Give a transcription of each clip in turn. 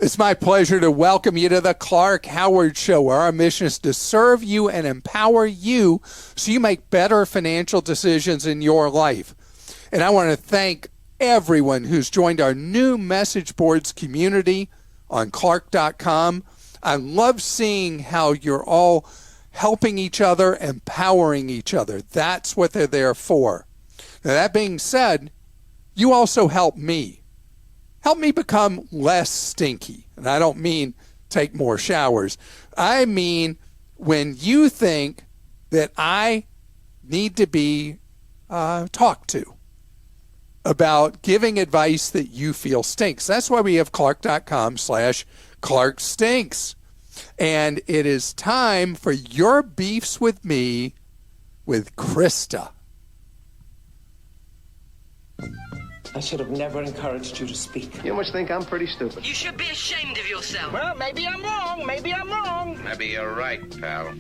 It's my pleasure to welcome you to the Clark Howard Show, where our mission is to serve you and empower you so you make better financial decisions in your life. And I want to thank everyone who's joined our new message boards community on Clark.com. I love seeing how you're all helping each other, empowering each other. That's what they're there for. Now, that being said, you also help me. Help me become less stinky. And I don't mean take more showers. I mean when you think that I need to be talked to about giving advice that you feel stinks. That's why we have Clark.com/Clark Stinks. And it is time for your beefs with me with Christa. I should have never encouraged you to speak. You must think I'm pretty stupid. You should be ashamed of yourself. Well, maybe I'm wrong. Maybe I'm wrong. Maybe you're right, pal.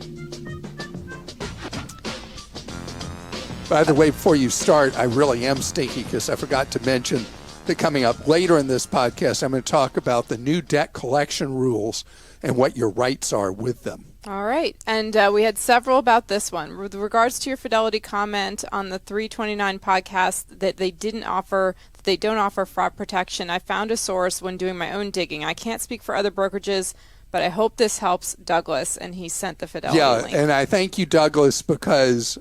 By the way, before you start, I really am stinky because I forgot to mention that coming up later in this podcast, I'm going to talk about the new debt collection rules and what your rights are with them. All right. And we had several about this one. With regards to your Fidelity comment on the 329 podcast that they don't offer fraud protection, I found a source when doing my own digging. I can't speak for other brokerages, but I hope this helps Douglas, and he sent the Fidelity link. Yeah, and I thank you, Douglas, because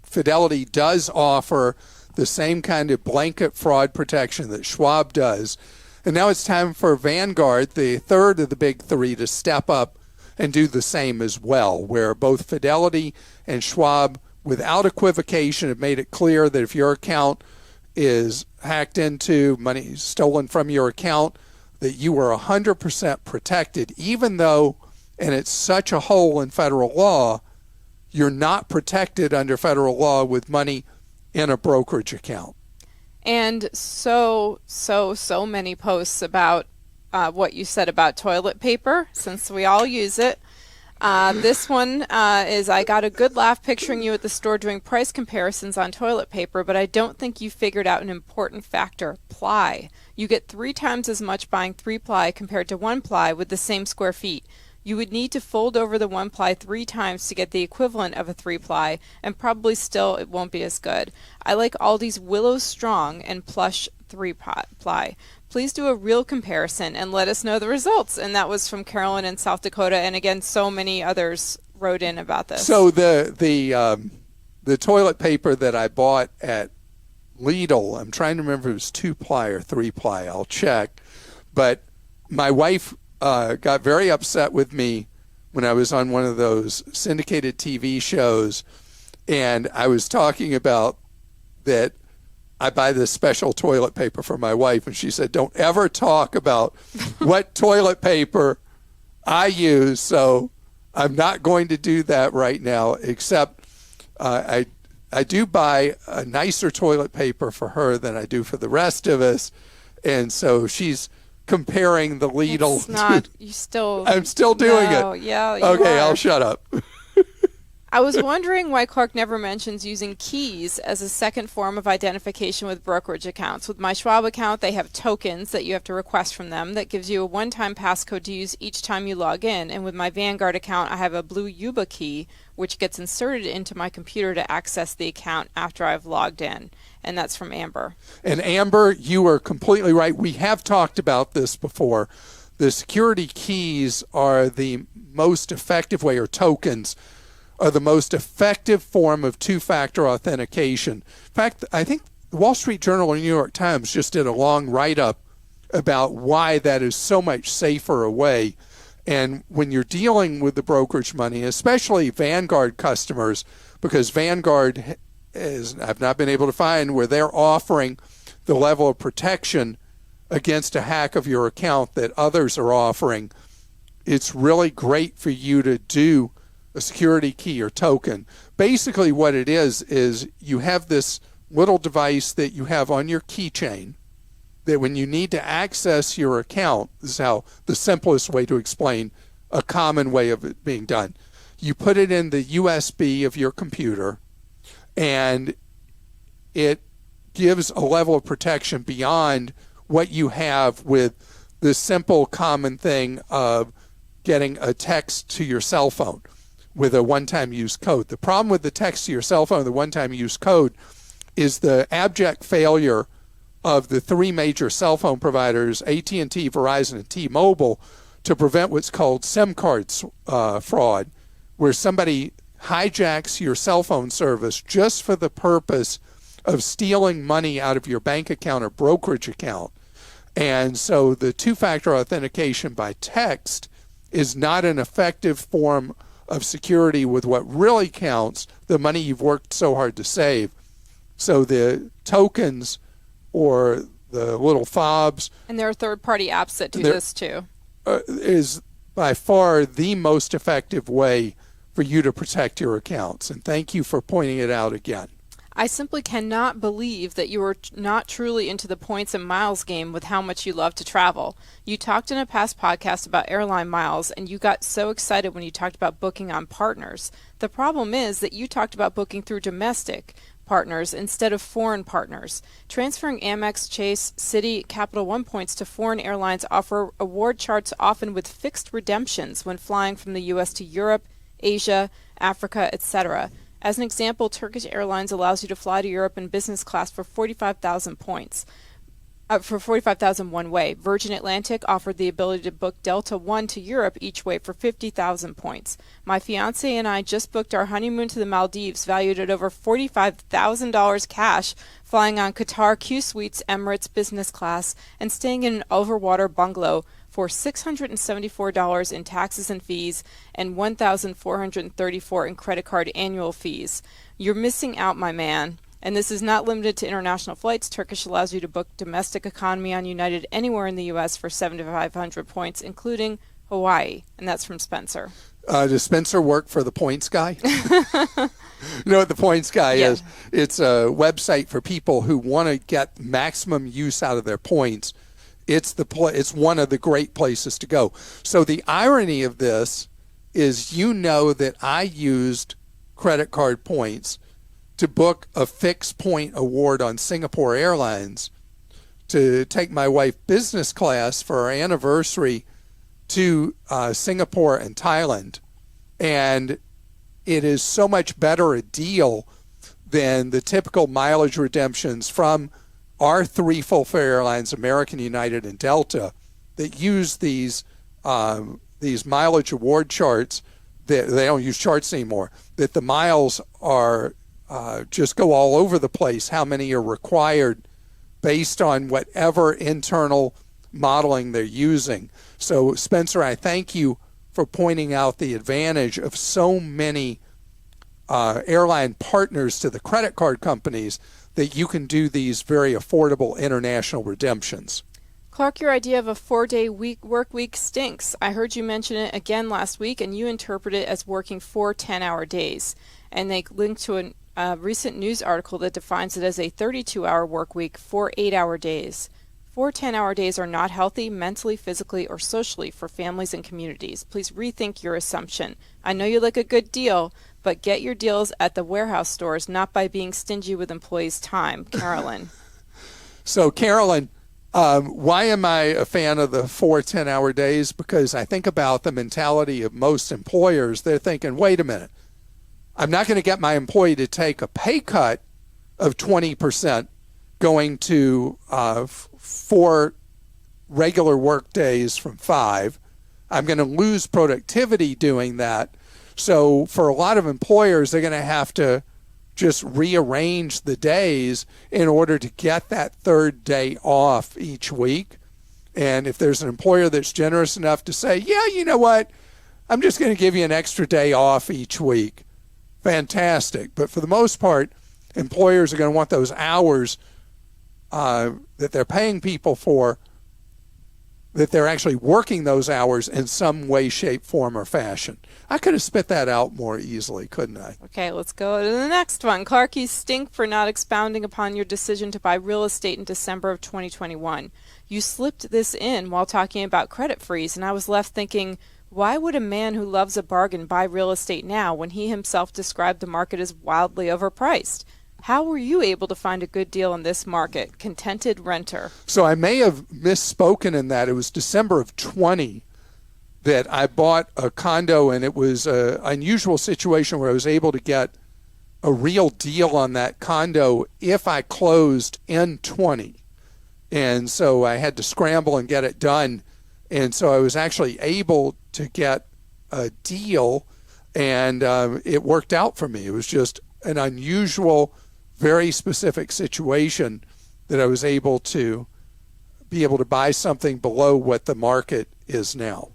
Fidelity does offer the same kind of blanket fraud protection that Schwab does. And now it's time for Vanguard, the third of the big three, to step up and do the same as well, where both Fidelity and Schwab, without equivocation, have made it clear that if your account is hacked into, money stolen from your account, that you are 100% protected, even though, and it's such a hole in federal law, you're not protected under federal law with money in a brokerage account. And so many posts about what you said about toilet paper, since we all use it. This one is, I got a good laugh picturing you at the store doing price comparisons on toilet paper, but I don't think you figured out an important factor, ply. You get 3 times as much buying 3-ply compared to 1-ply with the same square feet. You would need to fold over the 1-ply 3 times to get the equivalent of a 3-ply, and probably still it won't be as good. I like Aldi's Willow Strong and Plush 3-ply. Please do a real comparison and let us know the results. And that was from Carolyn in South Dakota, and again, so many others wrote in about this. So the toilet paper that I bought at Lidl, I'm trying to remember if it was 2-ply or 3-ply. I'll check. But my wife got very upset with me when I was on one of those syndicated TV shows, and I was talking about that I buy this special toilet paper for my wife, and she said, don't ever talk about what toilet paper I use, so I'm not going to do that right now, except I do buy a nicer toilet paper for her than I do for the rest of us, and so she's comparing the Lidl. It's not. You still. I'm still doing it. Yeah. You okay, are. I'll shut up. I was wondering why Clark never mentions using keys as a second form of identification with brokerage accounts. With my Schwab account, they have tokens that you have to request from them that gives you a one-time passcode to use each time you log in. And with my Vanguard account, I have a blue Yuba key, which gets inserted into my computer to access the account after I've logged in. And that's from Amber. And Amber, you are completely right. We have talked about this before. The security keys are the most effective way, or tokens are the most effective form of two-factor authentication. In fact, I think the Wall Street Journal and New York Times just did a long write-up about why that is so much safer a way. And when you're dealing with the brokerage money, especially Vanguard customers, because Vanguard is, I've not been able to find where they're offering the level of protection against a hack of your account that others are offering, it's really great for you to do a security key or token. Basically what it is you have this little device that you have on your keychain that when you need to access your account, this is how the simplest way to explain a common way of it being done. You put it in the USB of your computer, and it gives a level of protection beyond what you have with the simple common thing of getting a text to your cell phone with a one-time use code. The problem with the text to your cell phone, the one-time use code, is the abject failure of the three major cell phone providers, AT&T, Verizon, and T-Mobile, to prevent what's called SIM card fraud, where somebody hijacks your cell phone service just for the purpose of stealing money out of your bank account or brokerage account. And so the two-factor authentication by text is not an effective form of security with what really counts, the money you've worked so hard to save. So the tokens or the little fobs. And there are third-party apps that do this too. Is by far the most effective way for you to protect your accounts. And thank you for pointing it out again. I simply cannot believe that you are not truly into the points and miles game with how much you love to travel. You talked in a past podcast about airline miles, and you got so excited when you talked about booking on partners. The problem is that you talked about booking through domestic partners instead of foreign partners. Transferring Amex, Chase, Citi, Capital One points to foreign airlines offer award charts often with fixed redemptions when flying from the U.S. to Europe, Asia, Africa, etc. As an example, Turkish Airlines allows you to fly to Europe in business class for 45,000 points. For 45,000 one way. Virgin Atlantic offered the ability to book Delta One to Europe each way for 50,000 points. My fiance and I just booked our honeymoon to the Maldives, valued at over $45,000 cash, flying on Qatar Q Suites Emirates business class and staying in an overwater bungalow for $674 in taxes and fees and $1,434 in credit card annual fees. You're missing out, my man. And this is not limited to international flights. Turkish allows you to book domestic economy on United anywhere in the U.S. for 7,500 points, including Hawaii. And that's from Spencer. Does Spencer work for the Points Guy? You know what the Points Guy is? It's a website for people who want to get maximum use out of their points. It's one of the great places to go. So the irony of this is, you know, that I used credit card points to book a fixed point award on Singapore Airlines to take my wife business class for our anniversary to Singapore and Thailand. And it is so much better a deal than the typical mileage redemptions from our three full-fare airlines, American, United, and Delta, that use these mileage award charts. That they don't use charts anymore, that the miles are just go all over the place, how many are required based on whatever internal modeling they're using. So, Spencer, I thank you for pointing out the advantage of so many airline partners to the credit card companies that you can do these very affordable international redemptions. Clark, your idea of a 4-day work week stinks. I heard you mention it again last week, and you interpret it as working 4 10-hour days. And they linked to a recent news article that defines it as a 32-hour work week, 4 8-hour days. 4 10-hour days are not healthy mentally, physically, or socially for families and communities. Please rethink your assumption. I know you like a good deal, but get your deals at the warehouse stores, not by being stingy with employees' time. Carolyn. So, Carolyn, why am I a fan of the 4 10-hour days? Because I think about the mentality of most employers. They're thinking, wait a minute, I'm not going to get my employee to take a pay cut of 20% going to 4 regular work days from 5. I'm going to lose productivity doing that. So for a lot of employers, they're going to have to just rearrange the days in order to get that third day off each week. And if there's an employer that's generous enough to say, yeah, you know what, I'm just going to give you an extra day off each week, fantastic. But for the most part, employers are going to want those hours that they're paying people for, that they're actually working those hours in some way, shape, form, or fashion. I could have spit that out more easily, couldn't I? Okay, let's go to the next one. Clark, you stink for not expounding upon your decision to buy real estate in December of 2021. You slipped this in while talking about credit freeze, and I was left thinking, why would a man who loves a bargain buy real estate now when he himself described the market as wildly overpriced? How were you able to find a good deal in this market? Contented renter. So I may have misspoken in that. It was December of 20 that I bought a condo, and it was an unusual situation where I was able to get a real deal on that condo if I closed in 20. And so I had to scramble and get it done. And so I was actually able to get a deal, and it worked out for me. It was just an unusual, very specific situation that I was able to buy something below what the market is now.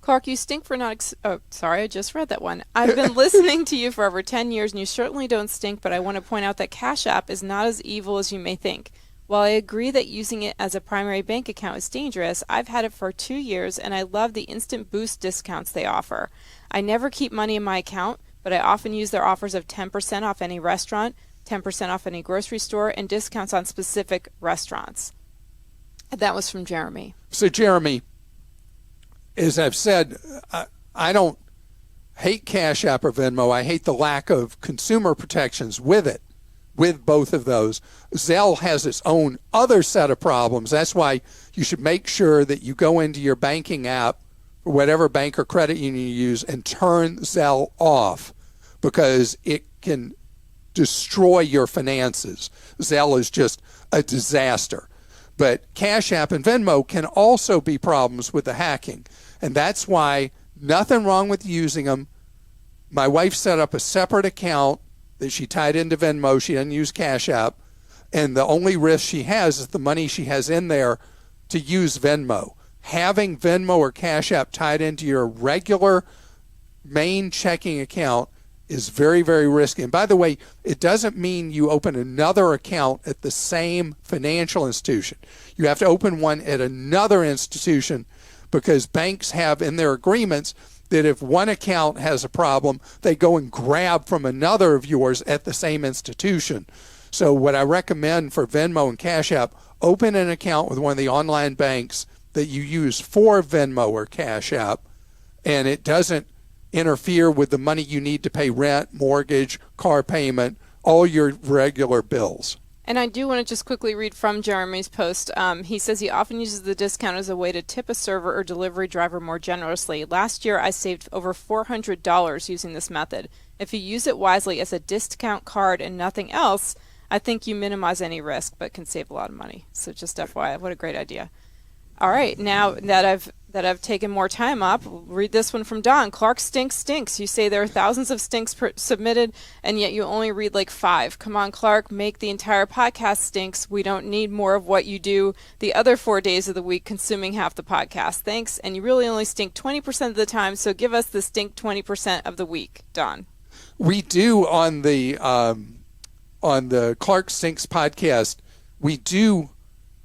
Clark, you stink for not... sorry, I just read that one. I've been listening to you for over 10 years, and you certainly don't stink, but I want to point out that Cash App is not as evil as you may think. While I agree that using it as a primary bank account is dangerous, I've had it for 2 years, and I love the instant boost discounts they offer. I never keep money in my account, but I often use their offers of 10% off any restaurant, 10% off any grocery store, and discounts on specific restaurants. That was from Jeremy. So, Jeremy, as I've said, I don't hate Cash App or Venmo. I hate the lack of consumer protections with it, with both of those. Zelle has its own other set of problems. That's why you should make sure that you go into your banking app, or whatever bank or credit union you use, and turn Zelle off, because it can destroy your finances. Zelle is just a disaster. But Cash App and Venmo can also be problems with the hacking. And that's why nothing wrong with using them. My wife set up a separate account that she tied into Venmo. She doesn't use Cash App. And the only risk she has is the money she has in there to use Venmo. Having Venmo or Cash App tied into your regular main checking account is very, very risky. And by the way, it doesn't mean you open another account at the same financial institution. You have to open one at another institution, because banks have in their agreements that if one account has a problem, they go and grab from another of yours at the same institution. So what I recommend for Venmo and Cash App, open an account with one of the online banks that you use for Venmo or Cash App, and it doesn't interfere with the money you need to pay rent, mortgage, car payment, all your regular bills. And I do want to just quickly read from Jeremy's post. He says he often uses the discount as a way to tip a server or delivery driver more generously. Last year, I saved over $400 using this method. If you use it wisely as a discount card and nothing else, I think you minimize any risk, but can save a lot of money. So just FYI, what a great idea. All right, now that I've taken more time up, read this one from Don. Clark stinks. You say there are thousands of stinks submitted, and yet you only read like 5. Come on, Clark, make the entire podcast stinks. We don't need more of what you do the other 4 days of the week, consuming half the podcast. Thanks, and you really only stink 20% of the time, so give us the stink 20% of the week, Don. We do on the Clark Stinks podcast, we do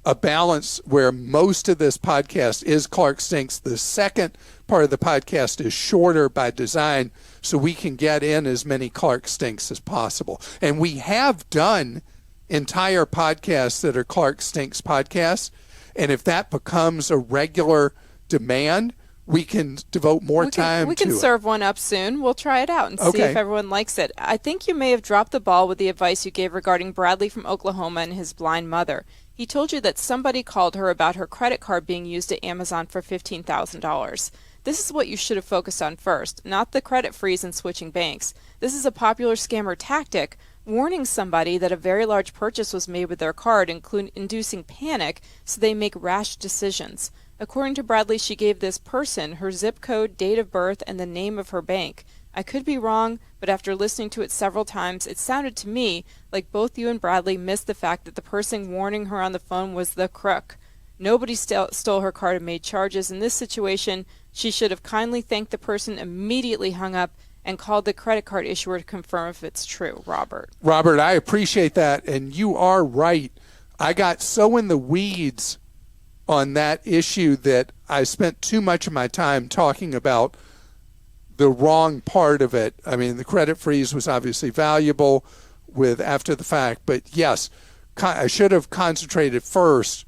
a balance where most of this podcast is Clark Stinks. The second part of the podcast is shorter by design, so we can get in as many Clark Stinks as possible. And we have done entire podcasts that are Clark Stinks podcasts, and if that becomes a regular demand, we can devote more time to it. We can serve one up soon. We'll try it out and see if everyone likes it. I think you may have dropped the ball with the advice you gave regarding Bradley from Oklahoma and his blind mother. He told you that somebody called her about her credit card being used at Amazon for $15,000. This is what you should have focused on first, not the credit freeze and switching banks. This is a popular scammer tactic, warning somebody that a very large purchase was made with their card, inducing panic so they make rash decisions. According to Bradley, she gave this person her zip code, date of birth, and the name of her bank. I could be wrong, but after listening to it several times, it sounded to me like both you and Bradley missed the fact that the person warning her on the phone was the crook. Nobody stole her card and made charges. In this situation, she should have kindly thanked the person, immediately hung up, and called the credit card issuer to confirm if it's true. Robert, I appreciate that, and you are right. I got so in the weeds on that issue that I spent too much of my time talking about the wrong part of it. I mean, the credit freeze was obviously valuable with after the fact, but yes, I should have concentrated first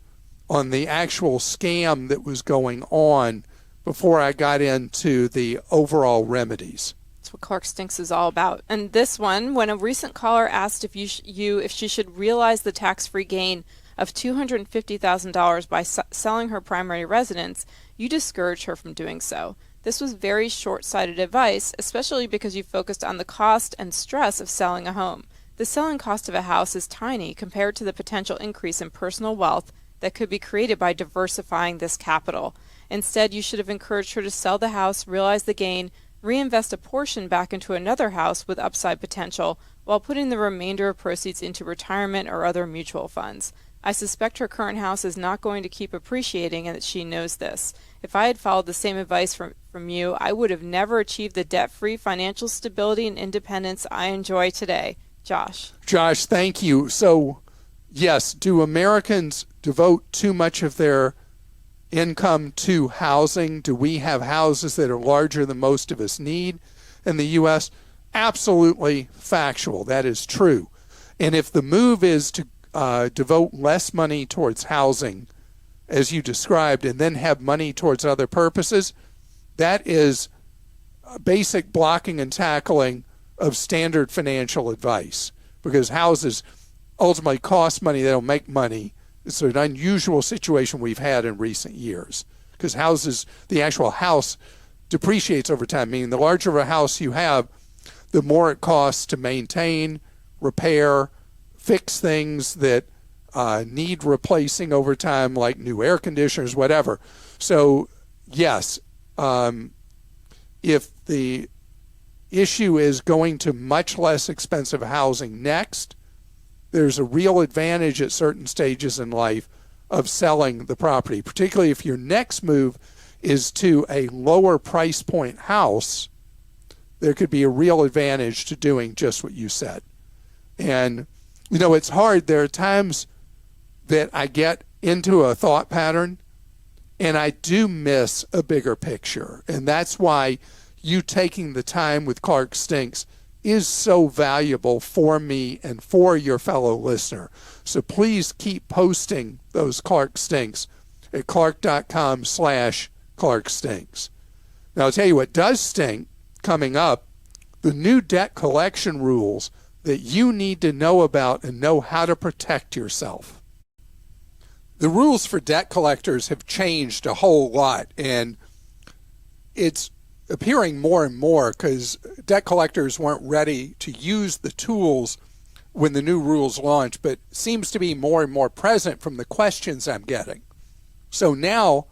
on the actual scam that was going on before I got into the overall remedies. it's what Clark Stinks is all about. And this one, when a recent caller asked if if she should realize the tax-free gain of $250,000 by selling her primary residence, you discouraged her from doing so. This was very short-sighted advice, especially because you focused on the cost and stress of selling a home. The selling cost of a house is tiny compared to the potential increase in personal wealth that could be created by diversifying this capital. Instead, you should have encouraged her to sell the house, realize the gain, reinvest a portion back into another house with upside potential, while putting the remainder of proceeds into retirement or other mutual funds. I suspect her current house is not going to keep appreciating and that she knows this. If I had followed the same advice from you, I would have never achieved the debt-free financial stability and independence I enjoy today. Josh, thank you. So, yes, do Americans devote too much of their income to housing? Do we have houses that are larger than most of us need in the U.S.? Absolutely factual. That is true. And if the move is to devote less money towards housing, as you described, and then have money towards other purposes, that is basic blocking and tackling of standard financial advice, because houses ultimately cost money. They don't make money. It's an unusual situation we've had in recent years, because houses, the actual house depreciates over time, meaning the larger of a house you have, the more it costs to maintain, repair, fix things that need replacing over time, like new air conditioners, whatever. So, yes, if the issue is going to much less expensive housing next, there's a real advantage at certain stages in life of selling the property, particularly if your next move is to a lower price point house. There could be a real advantage to doing just what you said. And, you know, it's hard. There are times that I get into a thought pattern and I do miss a bigger picture. And that's why you taking the time with Clark Stinks is so valuable for me and for your fellow listener. So please keep posting those Clark Stinks at clark.com/Clark Stinks. Now, I'll tell you what does stink coming up, the new debt collection rules that you need to know about and know how to protect yourself. The rules for debt collectors have changed a whole lot, and it's appearing more and more because debt collectors weren't ready to use the tools when the new rules launched, but seems to be more and more present from the questions I'm getting. So now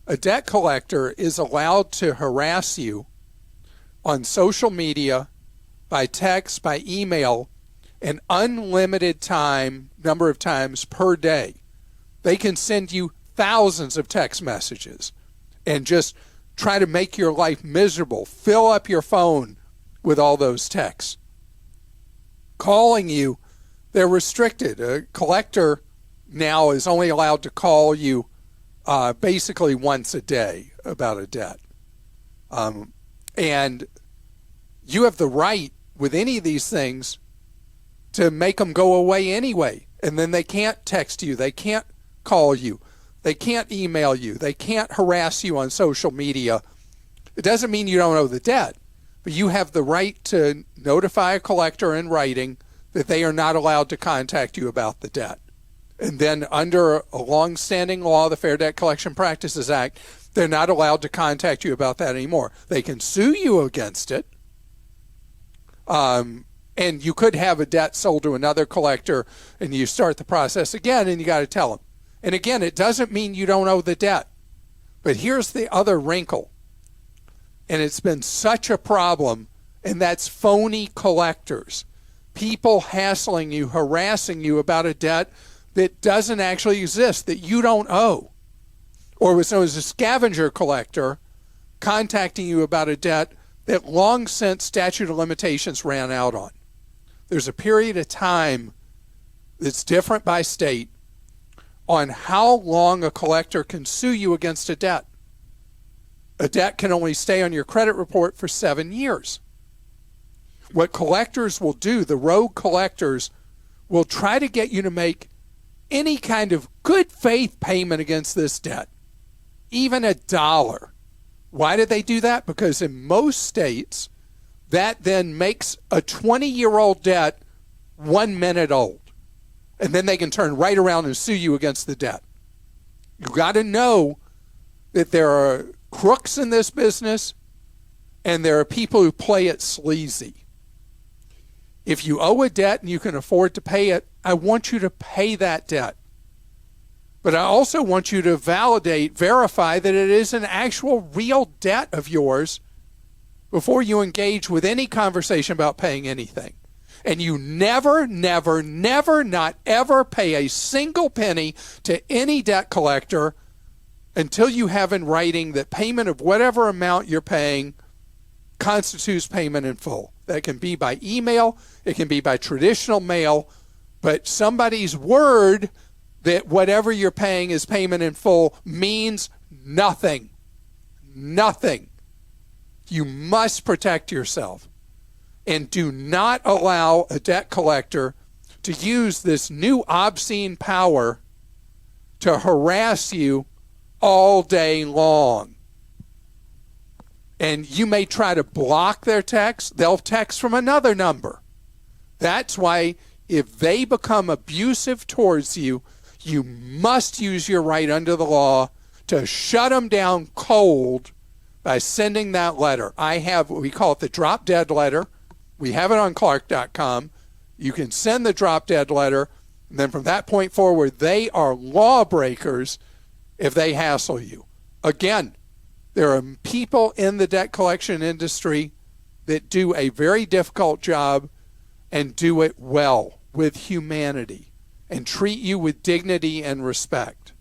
a debt collector is allowed to harass you on social media, by text, by email, an unlimited number of times per day. They can send you thousands of text messages and just try to make your life miserable. Fill up your phone with all those texts. Calling you, they're restricted. A collector now is only allowed to call you basically once a day about a debt. And you have the right with any of these things to make them go away anyway. And then they can't text you. They can't call you. They can't email you. They can't harass you on social media. It doesn't mean you don't owe the debt, but you have the right to notify a collector in writing that they are not allowed to contact you about the debt. And then under a long-standing law, the Fair Debt Collection Practices Act, they're not allowed to contact you about that anymore. They can sue you against it. And you could have a debt sold to another collector and you start the process again and you got to tell them. And again, it doesn't mean you don't owe the debt. But here's the other wrinkle. And it's been such a problem, and that's phony collectors. People hassling you, harassing you about a debt that doesn't actually exist, that you don't owe. Or what's known as a scavenger collector contacting you about a debt that long since statute of limitations ran out on. There's a period of time that's different by state on how long a collector can sue you against a debt. A debt can only stay on your credit report for 7 years. What collectors will do, the rogue collectors, will try to get you to make any kind of good faith payment against this debt, even $1. Why do they do that? Because in most states, that then makes a 20-year-old debt 1 minute old. And then they can turn right around and sue you against the debt. You got to know that there are crooks in this business and there are people who play it sleazy. If you owe a debt and you can afford to pay it, I want you to pay that debt. But I also want you to verify that it is an actual real debt of yours before you engage with any conversation about paying anything. And you never, never, never, not ever pay a single penny to any debt collector until you have in writing that payment of whatever amount you're paying constitutes payment in full. That can be by email, it can be by traditional mail, but somebody's word that whatever you're paying is payment in full means nothing. Nothing. You must protect yourself. And do not allow a debt collector to use this new obscene power to harass you all day long. And you may try to block their text. They'll text from another number. That's why if they become abusive towards you, you must use your right under the law to shut them down cold by sending that letter. I have, we call it the drop dead letter. We have it on Clark.com. You can send the drop dead letter, and then from that point forward, they are lawbreakers if they hassle you. Again, there are people in the debt collection industry that do a very difficult job and do it well with humanity and treat you with dignity and respect.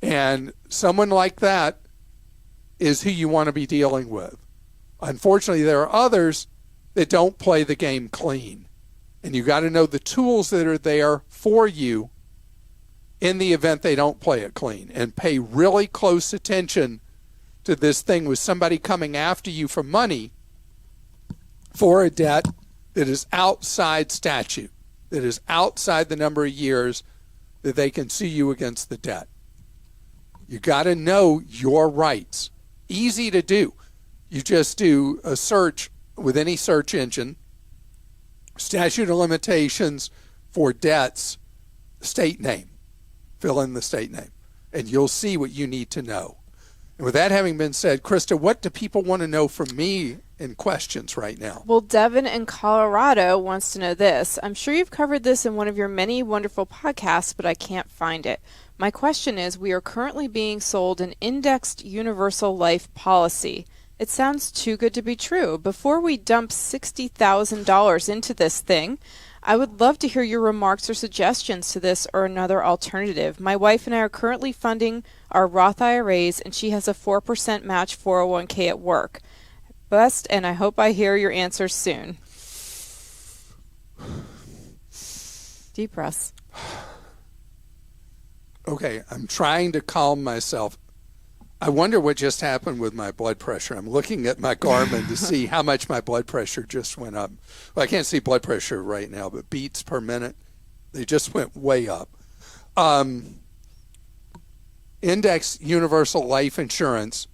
And someone like that is who you want to be dealing with. Unfortunately, there are others that don't play the game clean. And you got to know the tools that are there for you in the event they don't play it clean. And pay really close attention to this thing with somebody coming after you for money for a debt that is outside statute, that is outside the number of years that they can sue you against the debt. You got to know your rights. Easy to do. You just do a search with any search engine, statute of limitations for debts, state name. Fill in the state name, and you'll see what you need to know. And with that having been said, Christa, what do people want to know from me in questions right now? Well, Devin in Colorado wants to know this. I'm sure you've covered this in one of your many wonderful podcasts, but I can't find it. My question is, we are currently being sold an indexed universal life policy. It sounds too good to be true. Before we dump $60,000 into this thing, I would love to hear your remarks or suggestions to this or another alternative. My wife and I are currently funding our Roth IRAs, and she has a 4% match 401k at work. Best, and I hope I hear your answers soon. Deep breaths. Okay, I'm trying to calm myself. I wonder what just happened with my blood pressure. I'm looking at my Garmin to see how much my blood pressure just went up. Well, I can't see blood pressure right now, but beats per minute, they just went way up. Index universal life insurance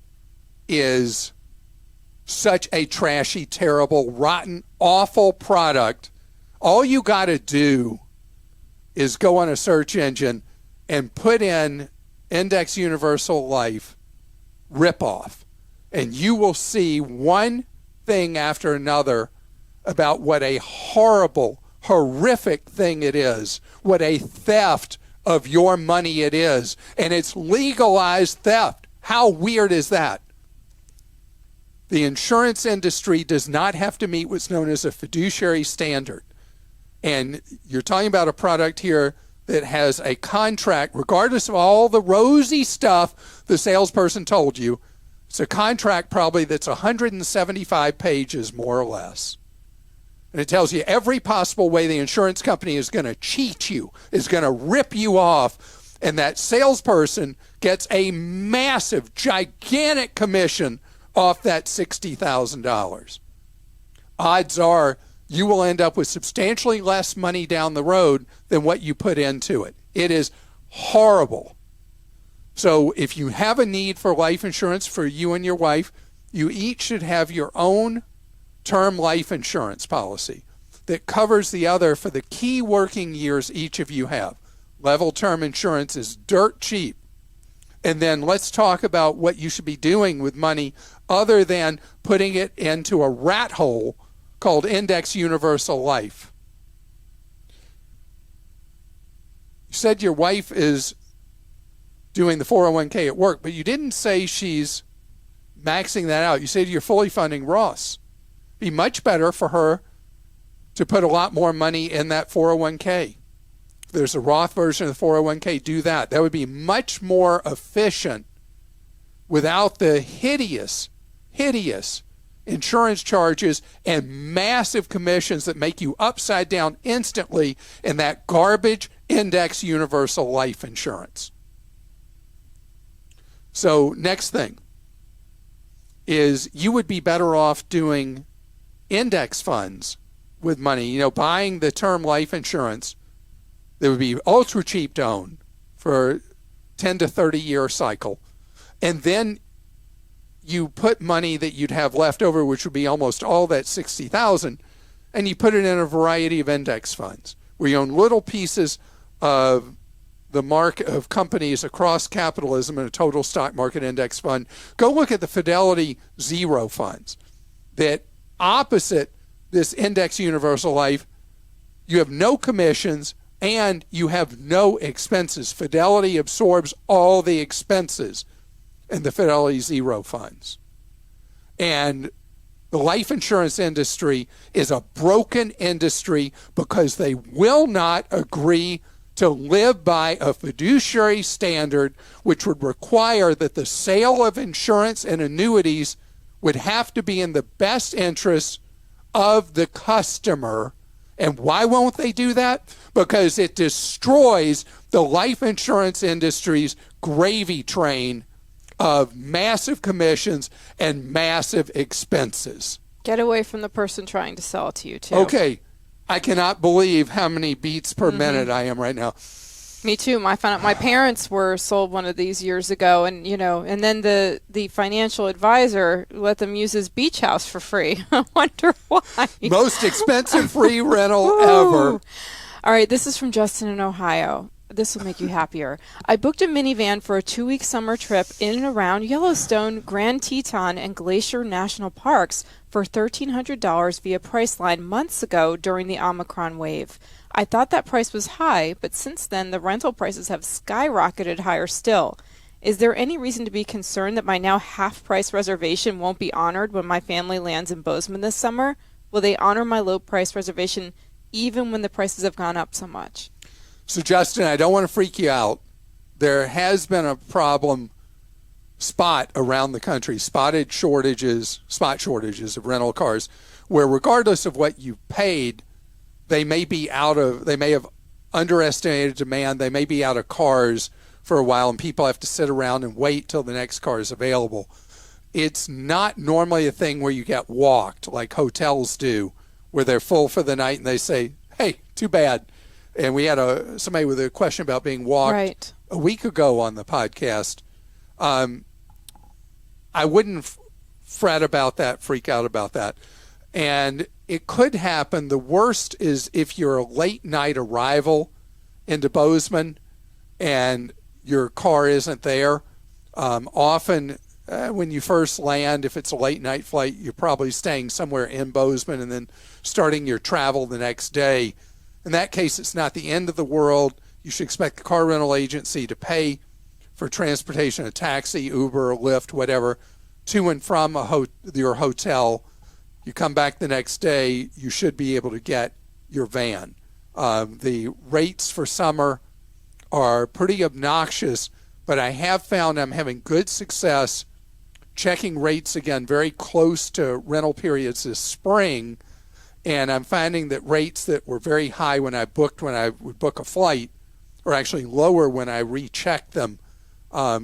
is such a trashy, terrible, rotten, awful product. All you got to do is go on a search engine and put in Index Universal Life ripoff, and you will see one thing after another about what a horrible, horrific thing it is, what a theft of your money it is, and it's legalized theft. How weird is that? The insurance industry does not have to meet what's known as a fiduciary standard. And you're talking about a product here that has a contract, regardless of all the rosy stuff the salesperson told you. It's a contract probably that's 175 pages, more or less. And it tells you every possible way the insurance company is going to cheat you, is going to rip you off. And that salesperson gets a massive, gigantic commission off that $60,000. Odds are you will end up with substantially less money down the road than what you put into it. It is horrible. So if you have a need for life insurance for you and your wife, you each should have your own term life insurance policy that covers the other for the key working years each of you have. Level term insurance is dirt cheap. And then let's talk about what you should be doing with money other than putting it into a rat hole called Index Universal Life. You said your wife is doing the 401k at work, but you didn't say she's maxing that out. You said you're fully funding Ross. Be much better for her to put a lot more money in that 401k. If there's a Roth version of the 401k, do that. That would be much more efficient without the hideous insurance charges and massive commissions that make you upside down instantly in that garbage Index Universal Life Insurance. So next thing is you would be better off doing index funds with money, buying the term life insurance that would be ultra cheap to own for 10 to 30 year cycle. And then you put money that you'd have left over, which would be almost all that 60,000, and you put it in a variety of index funds where you own little pieces of the mark of companies across capitalism in a total stock market index fund. Go look at the Fidelity Zero funds that opposite this Index Universal Life, you have no commissions and you have no expenses. Fidelity absorbs all the expenses in the Fidelity Zero funds. And the life insurance industry is a broken industry because they will not agree to live by a fiduciary standard which would require that the sale of insurance and annuities would have to be in the best interest of the customer. And why won't they do that? Because it destroys the life insurance industry's gravy train of massive commissions and massive expenses. Get away from the person trying to sell it to you, too. Okay. I cannot believe how many beats per minute I am right now. Me too. I found out my parents were sold one of these years ago, and and then the financial advisor let them use his beach house for free. I wonder why. Most expensive free rental ever. All right, this is from Justin in Ohio. This will make you happier. I booked a minivan for a 2-week summer trip in and around Yellowstone, Grand Teton, and Glacier National Parks for $1,300 via Priceline months ago during the Omicron wave. I thought that price was high, but since then the rental prices have skyrocketed higher still. Is there any reason to be concerned that my now half-price reservation won't be honored when my family lands in Bozeman this summer? Will they honor my low-price reservation even when the prices have gone up so much? So, Justin, I don't want to freak you out. There has been a problem spot around the country, spot shortages of rental cars, where regardless of what you paid, they may have underestimated demand. They may be out of cars for a while, and people have to sit around and wait till the next car is available. It's not normally a thing where you get walked like hotels do, where they're full for the night and they say, hey, too bad. And we had somebody with a question about being walked a week ago on the podcast. I wouldn't fret about that, freak out about that. And it could happen. The worst is if you're a late night arrival into Bozeman and your car isn't there. Often when you first land, if it's a late night flight, you're probably staying somewhere in Bozeman and then starting your travel the next day. In that case, it's not the end of the world. You should expect the car rental agency to pay for transportation, a taxi, Uber, Lyft, whatever, to and from your hotel. You come back the next day, you should be able to get your van. The rates for summer are pretty obnoxious, but I have found I'm having good success checking rates again very close to rental periods this spring. And I'm finding that rates that were very high when I would book a flight are actually lower when I recheck them.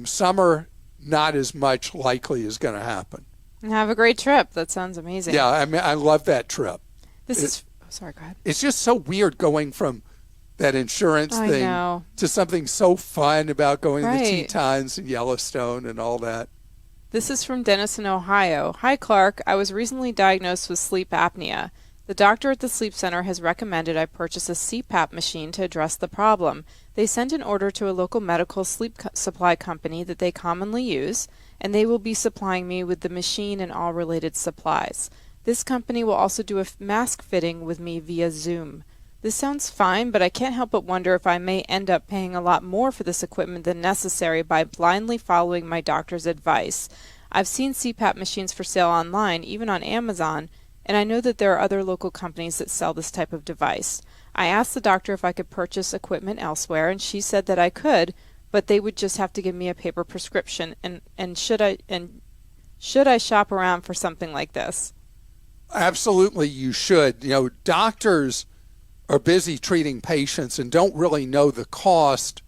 Summer, not as much likely is going to happen. Have a great trip. That sounds amazing. Yeah, I love that trip. Sorry, go ahead. It's just so weird going from that insurance thing to something so fun about going to the Tetons and Yellowstone and all that. This is from Dennis in Ohio. Hi, Clark. I was recently diagnosed with sleep apnea. The doctor at the sleep center has recommended I purchase a CPAP machine to address the problem. They sent an order to a local medical sleep supply company that they commonly use, and they will be supplying me with the machine and all related supplies. This company will also do a mask fitting with me via Zoom. This sounds fine, but I can't help but wonder if I may end up paying a lot more for this equipment than necessary by blindly following my doctor's advice. I've seen CPAP machines for sale online, even on Amazon, and I know that there are other local companies that sell this type of device. I asked the doctor if I could purchase equipment elsewhere, and she said that I could, but they would just have to give me a paper prescription. And should I shop around for something like this? Absolutely, you should. Doctors are busy treating patients and don't really know the cost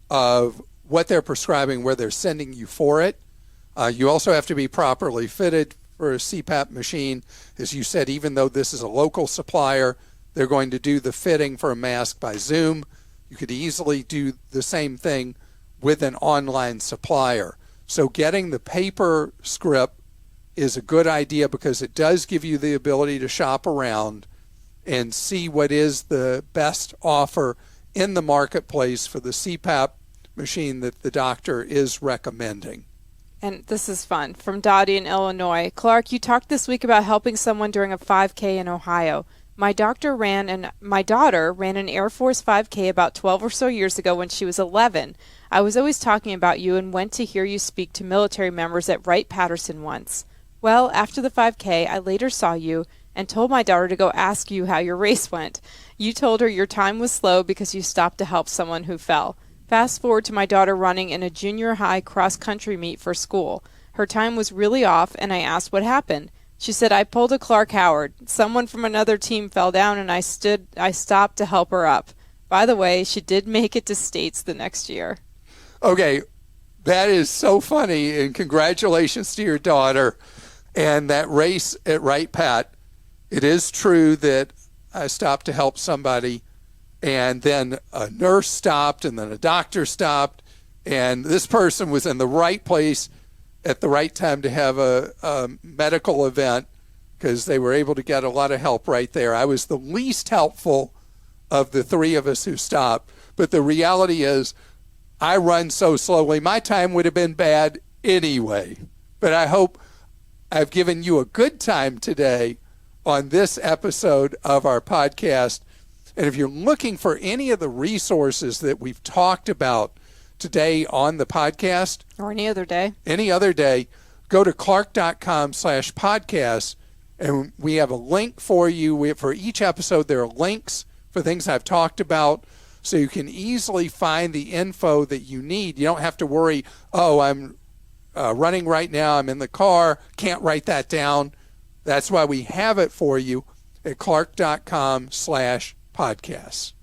of what they're prescribing, where they're sending you for it. You also have to be properly fitted for a CPAP machine. As you said, even though this is a local supplier, they're going to do the fitting for a mask by Zoom. You could easily do the same thing with an online supplier. So getting the paper script is a good idea because it does give you the ability to shop around and see what is the best offer in the marketplace for the CPAP machine that the doctor is recommending. And this is fun. From Dottie in Illinois. Clark, you talked this week about helping someone during a 5K in Ohio. My daughter ran an Air Force 5K about 12 or so years ago when she was 11. I was always talking about you and went to hear you speak to military members at Wright-Patterson once. Well, after the 5K, I later saw you and told my daughter to go ask you how your race went. You told her your time was slow because you stopped to help someone who fell. Fast forward to my daughter running in a junior high cross-country meet for school. Her time was really off, and I asked what happened. She said, I pulled a Clark Howard. Someone from another team fell down, and I stopped to help her up. By the way, she did make it to States the next year. Okay, that is so funny, and congratulations to your daughter. And that race at Wright-Pat, it is true that I stopped to help somebody, and then a nurse stopped, and then a doctor stopped, and this person was in the right place at the right time to have a medical event because they were able to get a lot of help right there. I was the least helpful of the three of us who stopped, but the reality is I run so slowly, my time would have been bad anyway. But I hope I've given you a good time today on this episode of our podcast. And if you're looking for any of the resources that we've talked about today on the podcast, or any other day, go to clark.com/podcast, and we have a link for you. For each episode, there are links for things I've talked about, so you can easily find the info that you need. You don't have to worry, I'm running right now, I'm in the car, can't write that down. That's why we have it for you at clark.com/podcasts.